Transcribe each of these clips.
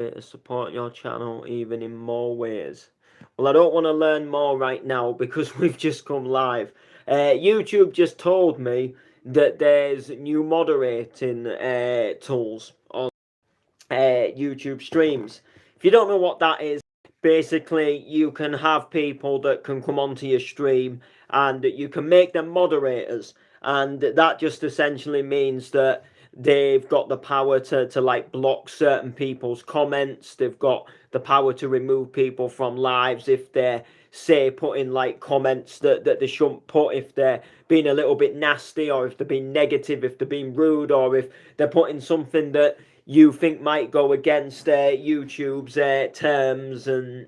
to support your channel even in more ways? Well, I don't want to learn more right now because we've just come live. YouTube just told me that there's new moderating tools on YouTube streams. If you don't know what that is, basically you can have people that can come onto your stream and you can make them moderators, and that just essentially means that they've got the power to like block certain people's comments. They've got the power to remove people from lives if they're, say, putting like comments that they shouldn't put, if they're being a little bit nasty, or if they're being negative, if they're being rude, or if they're putting something that you think might go against YouTube's terms, and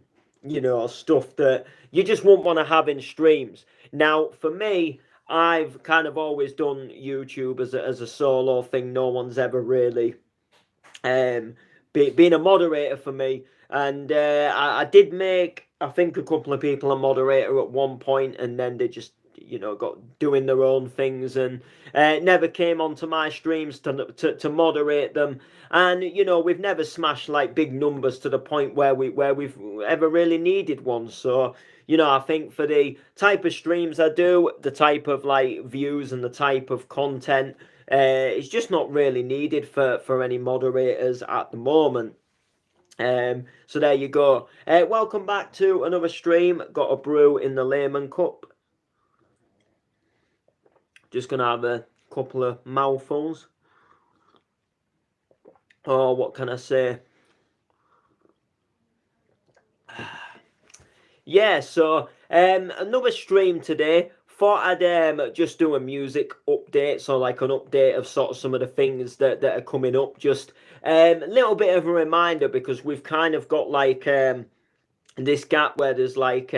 stuff that you just won't want to have in streams. Now, for me, I've kind of always done YouTube as a solo thing. No one's ever really been a moderator for me, and I did make, I think, a couple of people a moderator at one point, and then they just got doing their own things, and never came onto my streams to moderate them. And we've never smashed like big numbers to the point where we've ever really needed one. So I think for the type of streams I do, the type of like views and the type of content, it's just not really needed for any moderators at the moment. So there you go. Welcome back to another stream. Got a brew in the Layman Cup. Just gonna have a couple of mouthfuls. Oh, what can I say? Yeah, so another stream today. Thought I'd just do a music update, so like an update of sort of some of the things that are coming up. Just a little bit of a reminder, because we've kind of got like this gap where there's like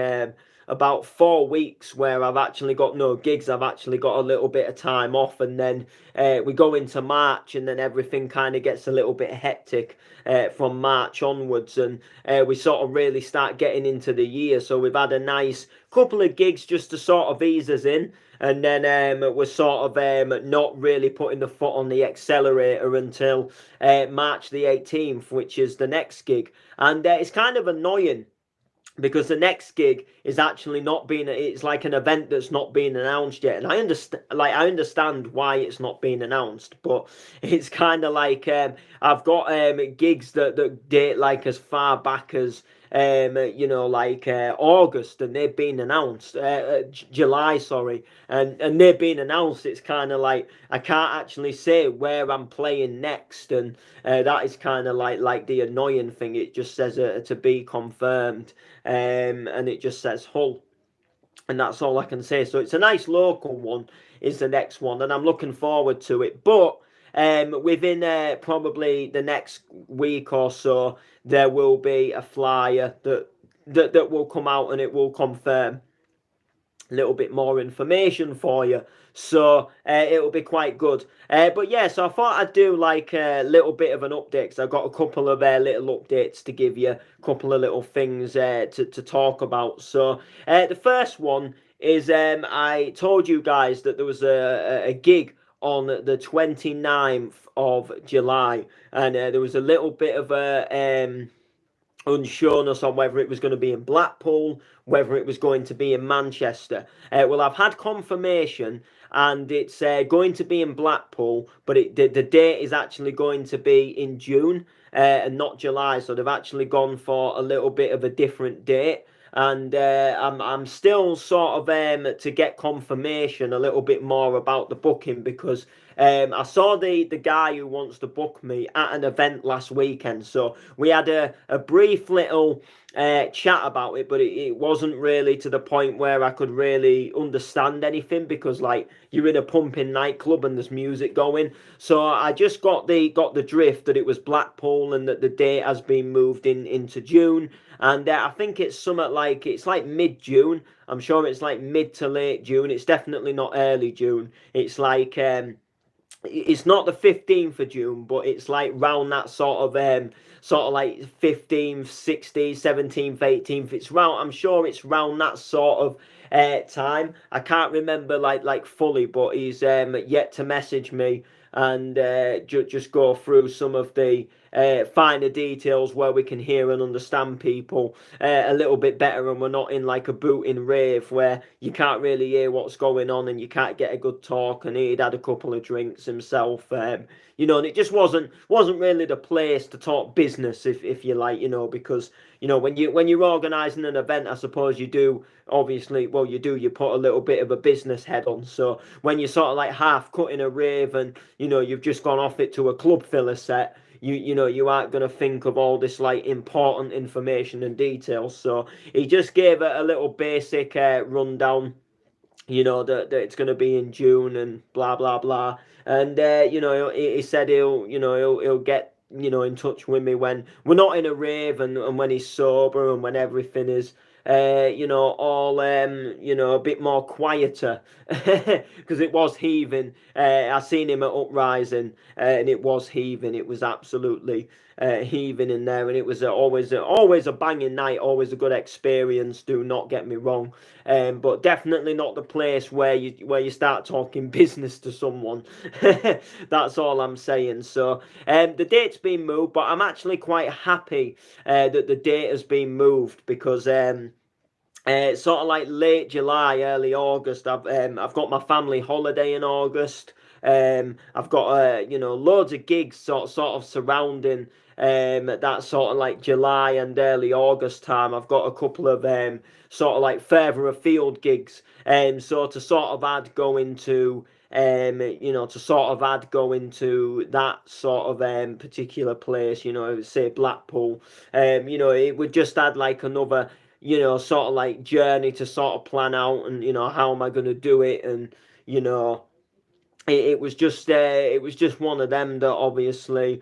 about 4 weeks where I've actually got no gigs. I've actually got a little bit of time off, and then we go into March, and then everything kind of gets a little bit hectic from March onwards, and we sort of really start getting into the year. So we've had a nice couple of gigs just to sort of ease us in, and then we're sort of not really putting the foot on the accelerator until March the 18th, which is the next gig. And it's kind of annoying, because the next gig is actually not being, it's like an event that's not being announced yet. And I understand why it's not being announced, but it's kind of like I've got gigs that date like as far back as like August, and they've been announced, July, sorry, and they've been announced. It's kind of like I can't actually say where I'm playing next, and that is kind of like the annoying thing. It just says to be confirmed, and it just says Hull, and that's all I can say. So it's a nice local one is the next one, and I'm looking forward to it. But within probably the next week or so, there will be a flyer that will come out, and it will confirm a little bit more information for you. So it'll be quite good. But yeah, so I thought I'd do like a little bit of an update, because I've got a couple of little updates to give you, a couple of little things to talk about. So the first one is I told you guys that there was a gig on the 29th of July, and there was a little bit of a unsureness on whether it was going to be in Blackpool, whether it was going to be in Manchester. Well, I've had confirmation, and it's going to be in Blackpool, but the date is actually going to be in June and not July. So they've actually gone for a little bit of a different date. And I'm still sort of to get confirmation a little bit more about the booking, because I saw the guy who wants to book me at an event last weekend. So we had a brief little chat about it, but it wasn't really to the point where I could really understand anything, because like you're in a pumping nightclub and there's music going. So I just got the drift that it was Blackpool, and that the date has been moved into June. And I think it's something like, it's like mid-June. I'm sure it's like mid to late June. It's definitely not early June. It's like it's not the 15th of June, but it's like round that sort of like 15th, 16th, 17th, 18th. It's round, I'm sure it's round that sort of time. I can't remember like fully, but he's yet to message me and just go through some of the finer details where we can hear and understand people a little bit better, and we're not in like a booting rave where you can't really hear what's going on and you can't get a good talk. And he'd had a couple of drinks himself, you know, and it just wasn't really the place to talk business, if you like, you know, because you know when you're organising an event, I suppose you do obviously, well, you put a little bit of a business head on. So when you're sort of like half cutting a rave and you know you've just gone off it to a club filler set, you know you aren't going to think of all this like important information and details. So he just gave a little basic rundown, you know, that it's going to be in June and blah blah blah. And you know he said he'll get, you know, in touch with me when we're not in a rave, and when he's sober, and when everything is you know, all you know, a bit more quieter, because it was heaving. I seen him at Uprising, and it was heaving. It was absolutely heaving in there, and it was always a banging night, always a good experience. Do not get me wrong, but definitely not the place where you start talking business to someone. That's all I'm saying. So the date's been moved, but I'm actually quite happy that the date has been moved, because sort of like late July, early August, I've got my family holiday in August. I've got you know, loads of gigs sort of surrounding that sort of like July and early August time. I've got a couple of sort of like further afield gigs, so to sort of add going to you know, to sort of add going to that sort of particular place, you know, say Blackpool, you know, it would just add like another, you know, sort of like journey to sort of plan out, and you know, how am I going to do it, and you know, it was just one of them that obviously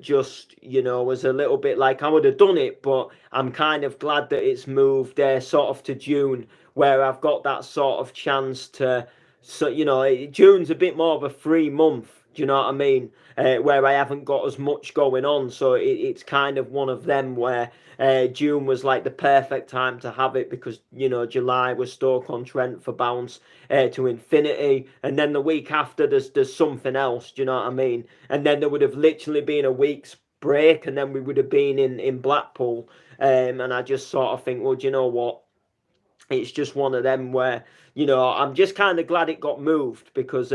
just, you know, was a little bit like I would have done it, but I'm kind of glad that it's moved sort of to June, where I've got that sort of chance to, so you know, June's a bit more of a free month. Do you know what I mean? Where I haven't got as much going on, so it's kind of one of them where June was like the perfect time to have it, because you know July was Stoke-on-Trent for Bounce to Infinity, and then the week after there's something else. Do you know what I mean? And then there would have literally been a week's break, and then we would have been in Blackpool, and I just sort of think, well, do you know what? It's just one of them where, you know, I'm just kind of glad it got moved, because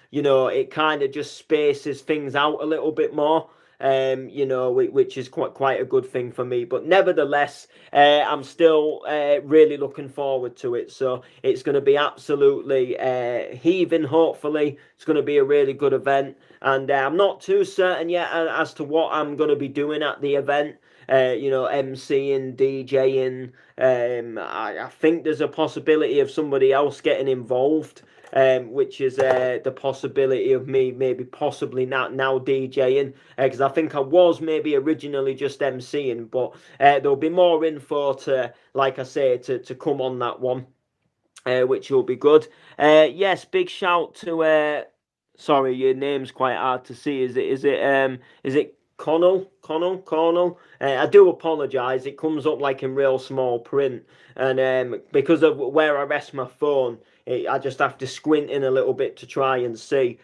you know, it kind of just spaces things out a little bit more, you know, which is quite a good thing for me. But nevertheless, I'm still really looking forward to it. So it's going to be absolutely heaving. Hopefully it's going to be a really good event, and I'm not too certain yet as to what I'm going to be doing at the event. You know, MCing, DJing. I think there's a possibility of somebody else getting involved, which is the possibility of me maybe possibly now DJing, because I think I was maybe originally just MCing, but there'll be more info to, like I say, to come on that one, which will be good. Yes, big shout to sorry, your name's quite hard to see. Is it Connell? I do apologise. It comes up like in real small print, and because of where I rest my phone, I just have to squint in a little bit to try and see.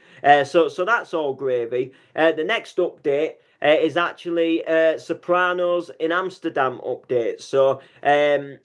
So that's all gravy. The next update is actually Sopranos in Amsterdam update. So I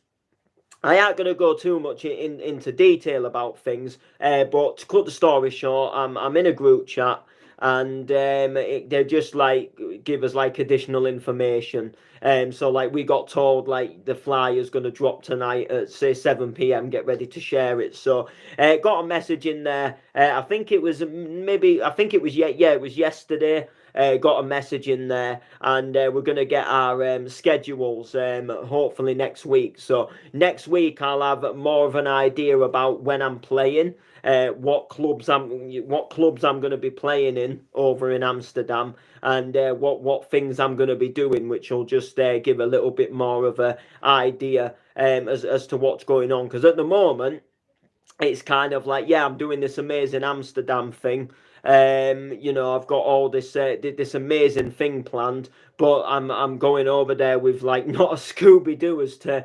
ain't going to go too much into detail about things, but to cut the story short, I'm in a group chat, and they just like give us like additional information. So like we got told like the flyer's going to drop tonight at say 7 p.m. Get ready to share it. So got a message in there. I think it was it was yesterday. Got a message in there, and we're going to get our schedules hopefully next week. So next week I'll have more of an idea about when I'm playing, what clubs I'm going to be playing in over in Amsterdam, and what things I'm going to be doing, which will just give a little bit more of a idea as to what's going on. Because at the moment it's kind of like, yeah, I'm doing this amazing Amsterdam thing, You know, I've got all this amazing thing planned, but I'm going over there with like not a Scooby Doo as to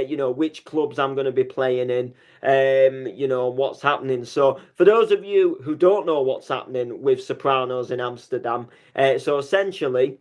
you know, which clubs I'm going to be playing in, you know, what's happening. So for those of you who don't know what's happening with Sopranos in Amsterdam, so essentially,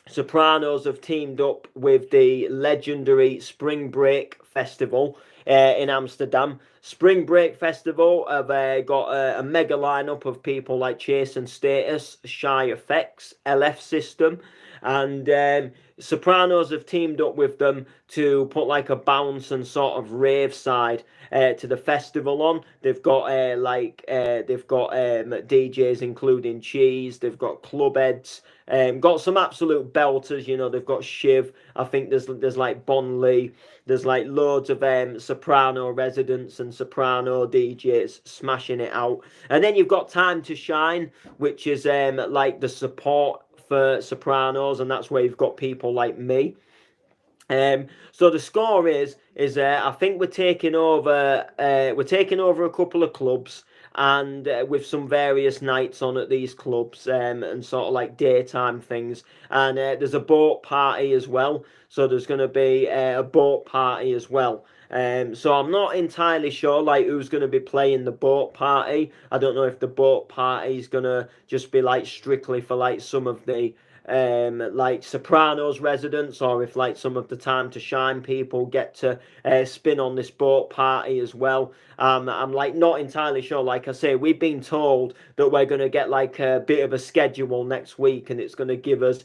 Sopranos have teamed up with the legendary Spring Break Festival in Amsterdam. Spring Break Festival have got a mega lineup of people like Chase and Status, Shy Effects, LF System, and Sopranos have teamed up with them to put like a bounce and sort of rave side to the festival on. They've got DJs including Cheese. They've got club heads. Got some absolute belters. You know, they've got Shiv. I think there's like Bon Lee. There's like loads of Soprano residents and Soprano DJs smashing it out. And then you've got Time to Shine, which is like the support for Sopranos, and that's where you've got people like me. So the score is I think we're taking over a couple of clubs, and with some various nights on at these clubs, and sort of like daytime things, and there's a boat party as well, so there's going to be a boat party as well. So I'm not entirely sure like who's going to be playing the boat party. I don't know if the boat party is going to just be like strictly for like some of the like Sopranos residents, or if like some of the Time to Shine people get to spin on this boat party as well. I'm like not entirely sure. Like I say, we've been told that we're going to get like a bit of a schedule next week, and it's going to give us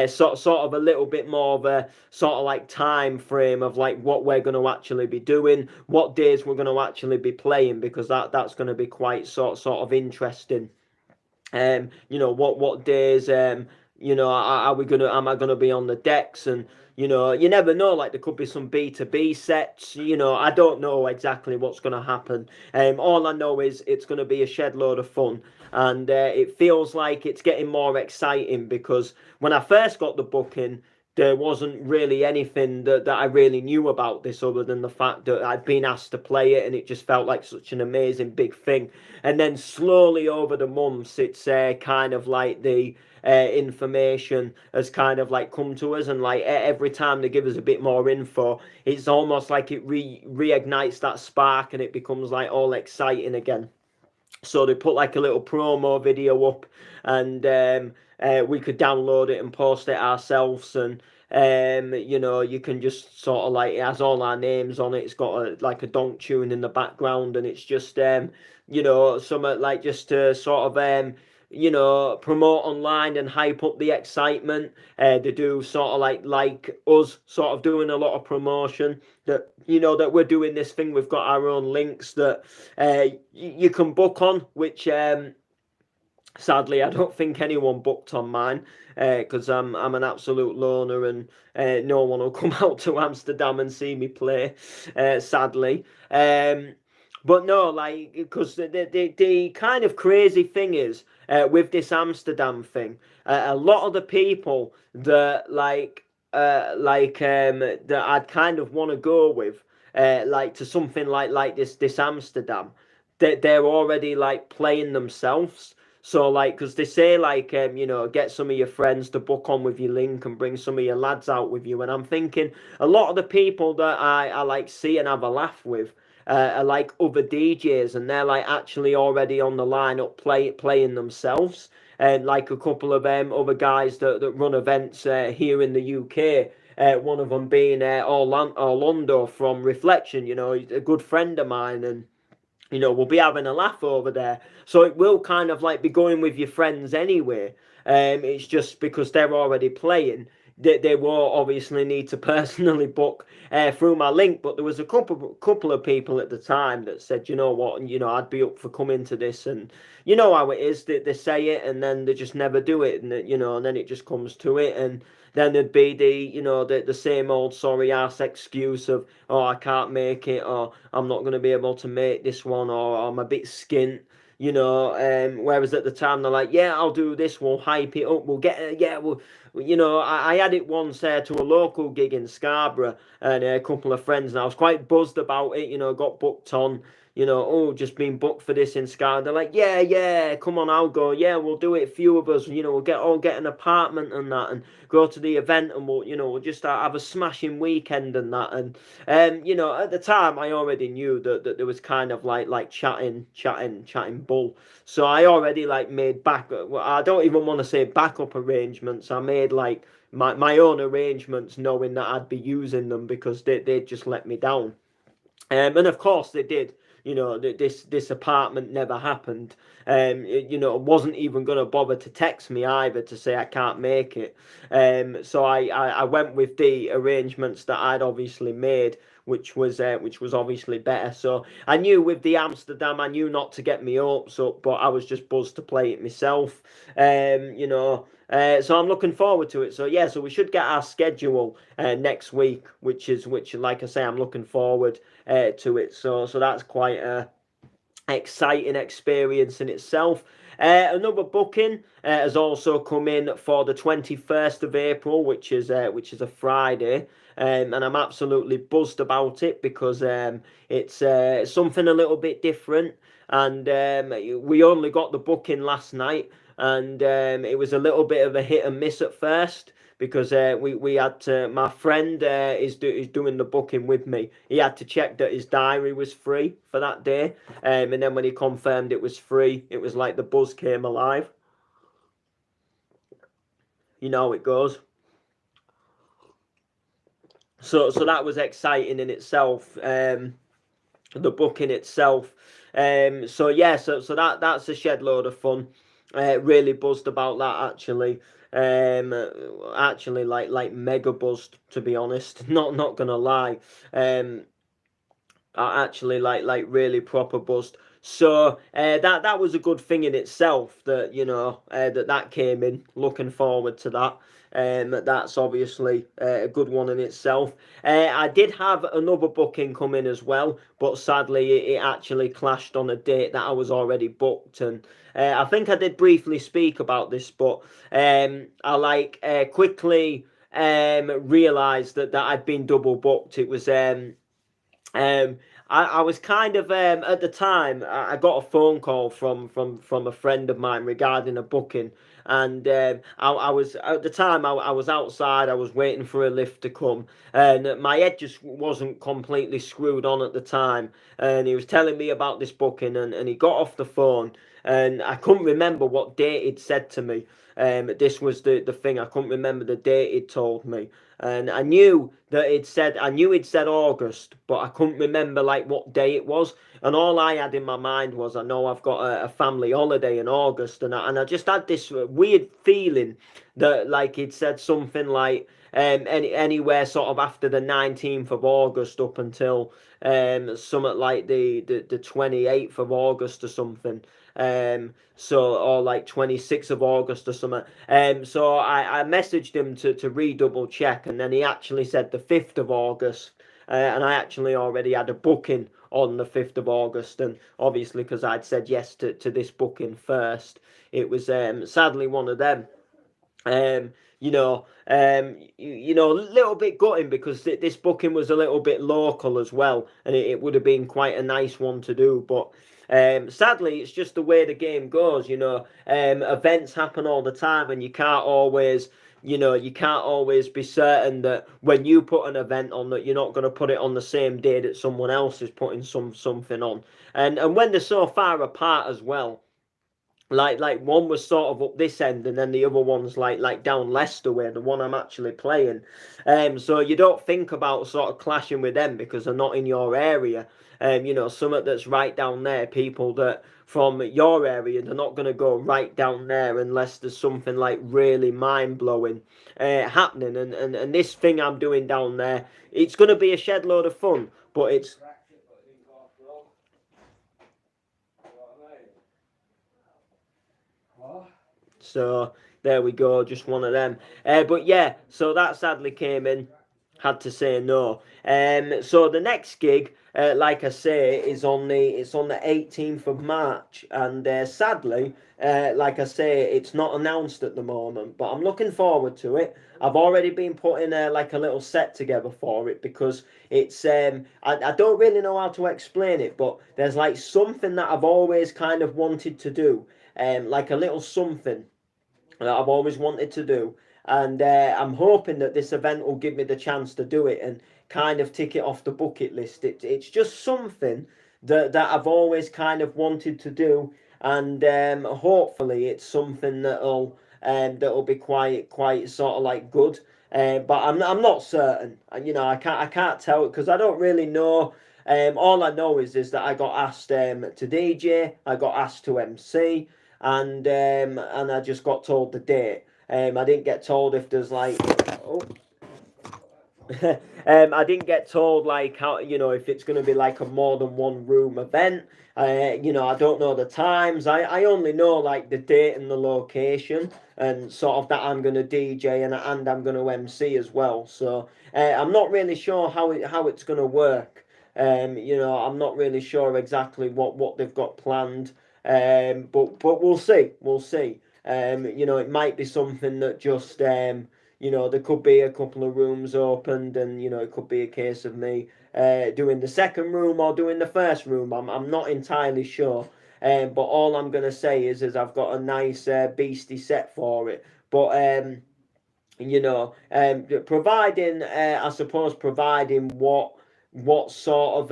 sort of a little bit more of a sort of like time frame of like what we're going to actually be doing, what days we're going to actually be playing, because that's going to be quite sort of interesting. You know, what days you know, am I gonna be on the decks? And you know, you never know, like there could be some B2B sets, you know, I don't know exactly what's gonna happen. All I know is it's gonna be a shed load of fun, and it feels like it's getting more exciting, because when I first got the booking, there wasn't really anything that I really knew about this, other than the fact that I'd been asked to play it, and it just felt like such an amazing big thing. And then slowly over the months, it's kind of like the information has kind of like come to us, and like every time they give us a bit more info, it's almost like it reignites that spark, and it becomes like all exciting again. So they put like a little promo video up, and we could download it and post it ourselves, and you know, you can just sort of like, it has all our names on it. It's got like a donk tune in the background, and it's just you know, something like just to sort of you know, promote online and hype up the excitement. They do sort of like us sort of doing a lot of promotion, that you know that we're doing this thing. We've got our own links that you can book on, which sadly I don't think anyone booked on mine, because I'm an absolute loner, and no one will come out to Amsterdam and see me play, sadly. But no, like, because the kind of crazy thing is, with this Amsterdam thing, a lot of the people that that I'd kind of want to go with, like to something like this Amsterdam, that they're already like playing themselves. So like, because they say like, you know, get some of your friends to book on with your link and bring some of your lads out with you. And I'm thinking a lot of the people that I like see and have a laugh with are like other DJs, and they're like actually already on the lineup playing themselves. And like a couple of other guys that run events here in the UK. One of them being Orlando from Reflection. You know, he's a good friend of mine, and you know, we'll be having a laugh over there. So it will kind of like be going with your friends anyway. It's just because they're already playing, they will obviously need to personally book through my link. But there was a couple of people at the time that said, you know what, and you know, I'd be up for coming to this. And you know how it is, they say it and then they just never do it, and you know, and then it just comes to it. And then there'd be the same old sorry ass excuse of, oh, I can't make it, or I'm not going to be able to make this one, or I'm a bit skint, you know. Whereas at the time they're like, yeah, I'll do this, we'll hype it up, we'll get yeah, we'll, you know. I had it once to a local gig in Scarborough, and a couple of friends, and I was quite buzzed about it, you know, got booked on. you know, oh, just been booked for this in Sky. They're like, yeah, come on, I'll go. Yeah, we'll do it. A few of us, you know, we'll get an apartment and that, and go to the event, and we'll just have a smashing weekend and that. And you know, at the time, I already knew that there was kind of like chatting bull. So I already like made well, I don't even want to say backup arrangements. I made like my own arrangements, knowing that I'd be using them because they'd just let me down. And of course they did. You know, this apartment never happened. You know, wasn't even going to bother to text me either to say I can't make it. So I went with the arrangements that I'd obviously made, which was obviously better. So I knew with the Amsterdam, I knew not to get me hopes up, but I was just buzzed to play it myself. You know. So I'm looking forward to it. So yeah, so we should get our schedule next week, which like I say, I'm looking forward to it. So that's quite a exciting experience in itself. Another booking has also come in for the 21st of April, which is a Friday. And I'm absolutely buzzed about it because it's something a little bit different. And we only got the booking last night, and it was a little bit of a hit and miss at first because we had to, my friend is doing the booking with me. He had to check that his diary was free for that day, and then when he confirmed it was free, it was like the buzz came alive. You know how it goes. So that was exciting in itself. The booking itself. So yeah, so that's a shed load of fun. Really buzzed about that actually. Actually like mega buzzed, to be honest. Not gonna lie. Actually like really proper buzzed. So that was a good thing in itself, that you know that came in. Looking forward to that. That's obviously a good one in itself. I did have another booking come in as well, but sadly it actually clashed on a date that I was already booked, and I think I did briefly speak about this, but I like quickly realised that I'd been double booked. It was um, I was kind of at the time I got a phone call from a friend of mine regarding a booking, and I was at the time I was outside. I was waiting for a lift to come, and my head just wasn't completely screwed on at the time. And he was telling me about this booking, and he got off the phone, and I couldn't remember what date he'd said to me. This was the thing. I couldn't remember the date he'd told me, and I knew that I knew he'd said August, but I couldn't remember like what day it was. And all I had in my mind was, I know I've got a family holiday in August, and I just had this weird feeling that like he'd said something like anywhere sort of after the 19th of August up until something like the 28th of August or something. So, or like 26th of August or something. So I messaged him to redouble check, and then he actually said the 5th of August. And I actually already had a booking on the 5th of August, and obviously because I'd said yes to this booking first, it was sadly one of them. You know, you know, a little bit gutting because this booking was a little bit local as well, and it would have been quite a nice one to do. But sadly, it's just the way the game goes. You know, events happen all the time, and you can't always. You know, you can't always be certain that when you put an event on, that you're not going to put it on the same day that someone else is putting something on, and when they're so far apart as well, like one was sort of up this end, and then the other one's like down Leicester way, the one I'm actually playing. So you don't think about sort of clashing with them because they're not in your area. You know, something that's right down there, people that from your area, they're not going to go right down there unless there's something like really mind blowing happening. And this thing I'm doing down there, it's going to be a shed load of fun, but it's so there we go, just one of them. But yeah, so that sadly came in. had to say no. So the next gig, like I say, is on the 18th of March, and sadly, like I say, it's not announced at the moment, but I'm looking forward to it. I've already been putting like a little set together for it because it's I don't really know how to explain it, but there's like something that I've always kind of wanted to do, like a little something that I've always wanted to do. And I'm hoping that this event will give me the chance to do it and kind of tick it off the bucket list. It's just something that I've always kind of wanted to do, and hopefully it's something that'll be quite sort of like good. But I'm not certain. You know, I can't tell it because I don't really know. All I know is that I got asked to DJ, I got asked to MC, and I just got told the date. I didn't get told if there's like, oh, I didn't get told like how, you know, if it's going to be like a more than one room event. You know, I don't know the times. I only know like the date and the location, and sort of that I'm going to DJ and I'm going to MC as well. So I'm not really sure how it's going to work. You know, I'm not really sure exactly what they've got planned. But we'll see. We'll see. You know, it might be something that just you know, there could be a couple of rooms opened, and you know, it could be a case of me doing the second room or doing the first room. I'm not entirely sure. But all I'm gonna say is I've got a nice beastie set for it. But you know, providing I suppose providing what sort of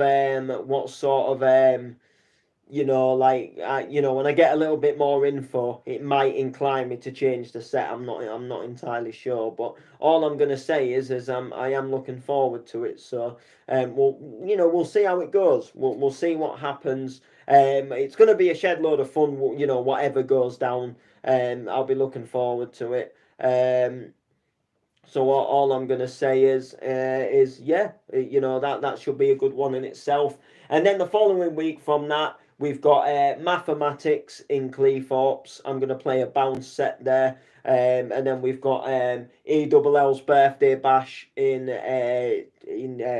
you know, like you know, when I get a little bit more info, it might incline me to change the set. I'm not entirely sure, but all I'm gonna say is I am looking forward to it. So we'll you know we'll see how it goes. We'll see what happens. It's gonna be a shed load of fun. You know, whatever goes down. I'll be looking forward to it. So all I'm gonna say is yeah, you know that should be a good one in itself. And then the following week from that, we've got mathematics in Cleethorpes. I'm gonna play a bounce set there, and then we've got EWL's birthday bash in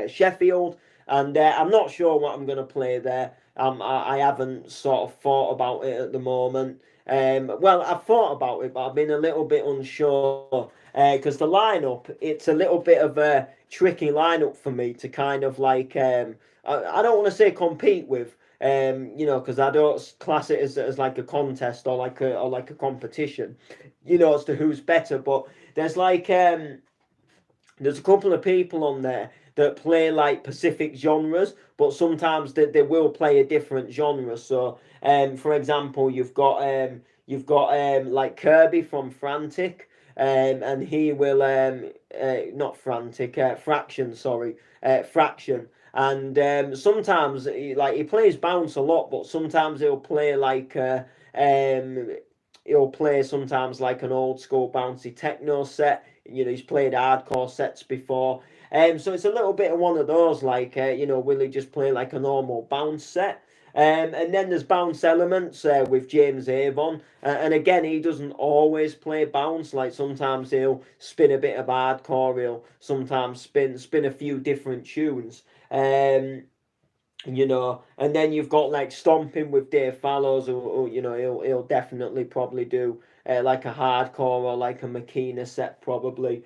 Sheffield, and I'm not sure what I'm gonna play there. I haven't sort of thought about it at the moment. Well, I've thought about it, but I've been a little bit unsure because the lineup, it's a little bit of a tricky lineup for me to kind of like I don't want to say compete with, you know, because I don't class it as like a contest or like a competition, you know, as to who's better. But there's like there's a couple of people on there that play like Pacific genres, but sometimes they will play a different genre. So, for example, you've got like Kirby from Frantic, and he will not Frantic, Fraction, sorry, Fraction. And sometimes like he plays bounce a lot, but sometimes he'll play like he'll play sometimes like an old school bouncy techno set. You know, he's played hardcore sets before. So it's a little bit of one of those, like, you know, will he just play like a normal bounce set? And then there's bounce elements with James Avon. And again, he doesn't always play bounce. Like sometimes he'll spin a bit of hardcore, he'll sometimes spin a few different tunes. You know, and then you've got like Stomping with Dave Fallows, who you know, he'll definitely probably do like a hardcore or like a Makina set probably.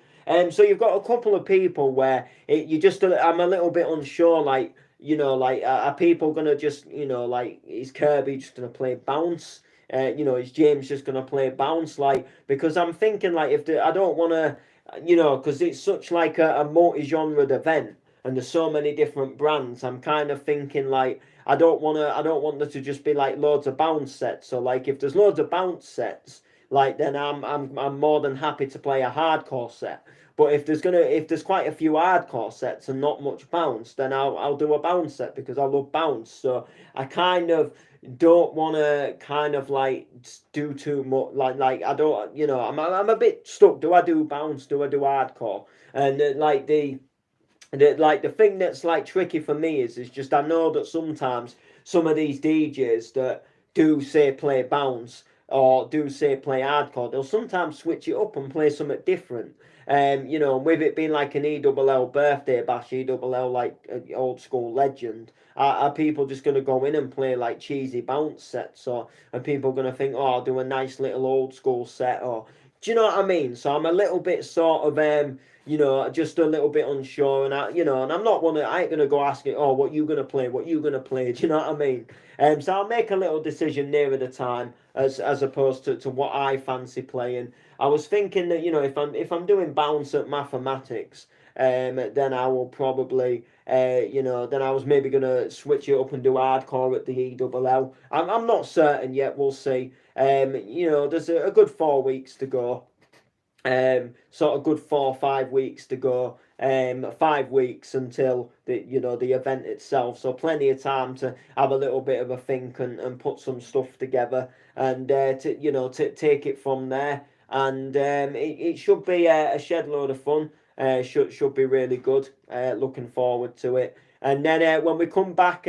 So you've got a couple of people where you just I'm a little bit unsure, like you know, like are people gonna just you know like is Kirby just gonna play bounce? You know, is James just gonna play bounce? Like because I'm thinking like I don't want to, you know, because it's such like a multi-genre event and there's so many different brands. I'm kind of thinking like I don't want there to just be like loads of bounce sets. So like if there's loads of bounce sets, like then I'm more than happy to play a hardcore set. But if there's quite a few hardcore sets and not much bounce, then I'll do a bounce set because I love bounce. So I kind of don't want to kind of like do too much like I don't, you know, I'm a bit stuck. Do I do bounce? Do I do hardcore? And like the thing that's like tricky for me is just I know that sometimes some of these DJs that do say play bounce or do say play hardcore, they'll sometimes switch it up and play something different. You know, with it being like an ELL birthday bash, ELL like old school legend, are people just going to go in and play like cheesy bounce sets, or are people going to think, oh, I'll do a nice little old school set, or do you know what I mean? So I'm a little bit sort of you know, just a little bit unsure, and you know, and I ain't gonna go asking, oh, what you gonna play, what you gonna play, do you know what I mean? So I'll make a little decision nearer the time, as opposed to what I fancy playing. I was thinking that, you know, if I'm doing bounce at mathematics, then I will probably, you know, then I was maybe gonna switch it up and do hardcore at the ELL. I'm not certain yet. We'll see. You know, there's a good 4 weeks to go. Sort of good 4 or 5 weeks to go. 5 weeks until the event itself, so plenty of time to have a little bit of a think and put some stuff together, and to take it from there. And it should be a shed load of fun. Should be really good. Looking forward to it. And then when we come back,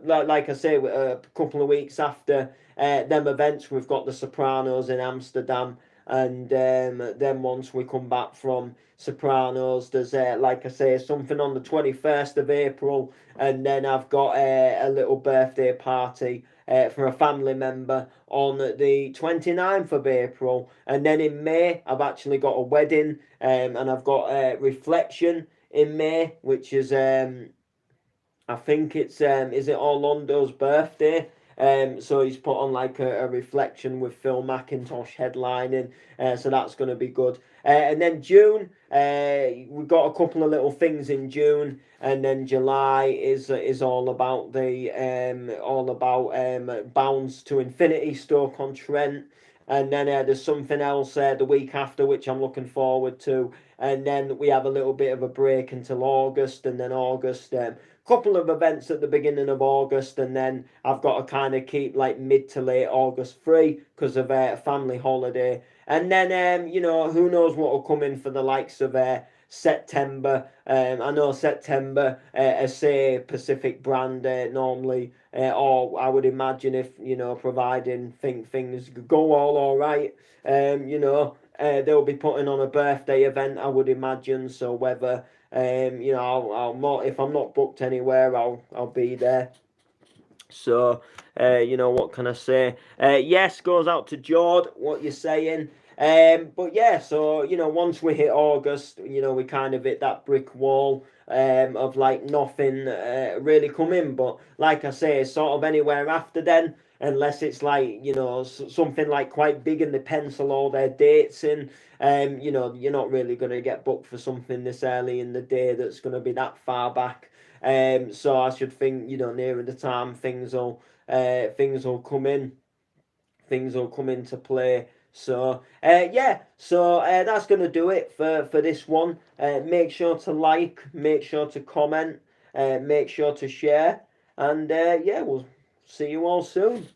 like I say, a couple of weeks after them events, we've got the Sopranos in Amsterdam. And then once we come back from Sopranos, there's like I say, something on the 21st of April, and then I've got a little birthday party for a family member on the 29th of April, and then in May I've actually got a wedding, and I've got a Reflection in May, which is I think it's is it Orlando's birthday. So he's put on like a Reflection with Phil McIntosh headlining, so that's going to be good. And then June, we've got a couple of little things in June, and then July is all about Bounds to Infinity, Stoke-on-Trent. And then there's something else the week after, which I'm looking forward to. And then we have a little bit of a break until August, and then August, couple of events at the beginning of August, and then I've got to kind of keep like mid to late August free because of a family holiday. And then you know, who knows what will come in for the likes of September. I know September, say Pacific brand normally, or I would imagine, if you know, providing things go all right, you know, they'll be putting on a birthday event, I would imagine. So whether you know, I'll if I'm not booked anywhere, I'll be there. So you know, what can I say? Yes, goes out to Jord. What you're saying? But yeah, so you know, once we hit August, you know, we kind of hit that brick wall of like nothing really coming. But like I say, sort of anywhere after then, unless it's like, you know, something like quite big and they pencil all their dates in. You know, you're not really going to get booked for something this early in the day that's going to be that far back. So I should think, you know, nearer the time, things will come in, things will come into play. So yeah, so that's gonna do it for this one. Make sure to like, make sure to comment, make sure to share, and yeah, we'll see you all soon.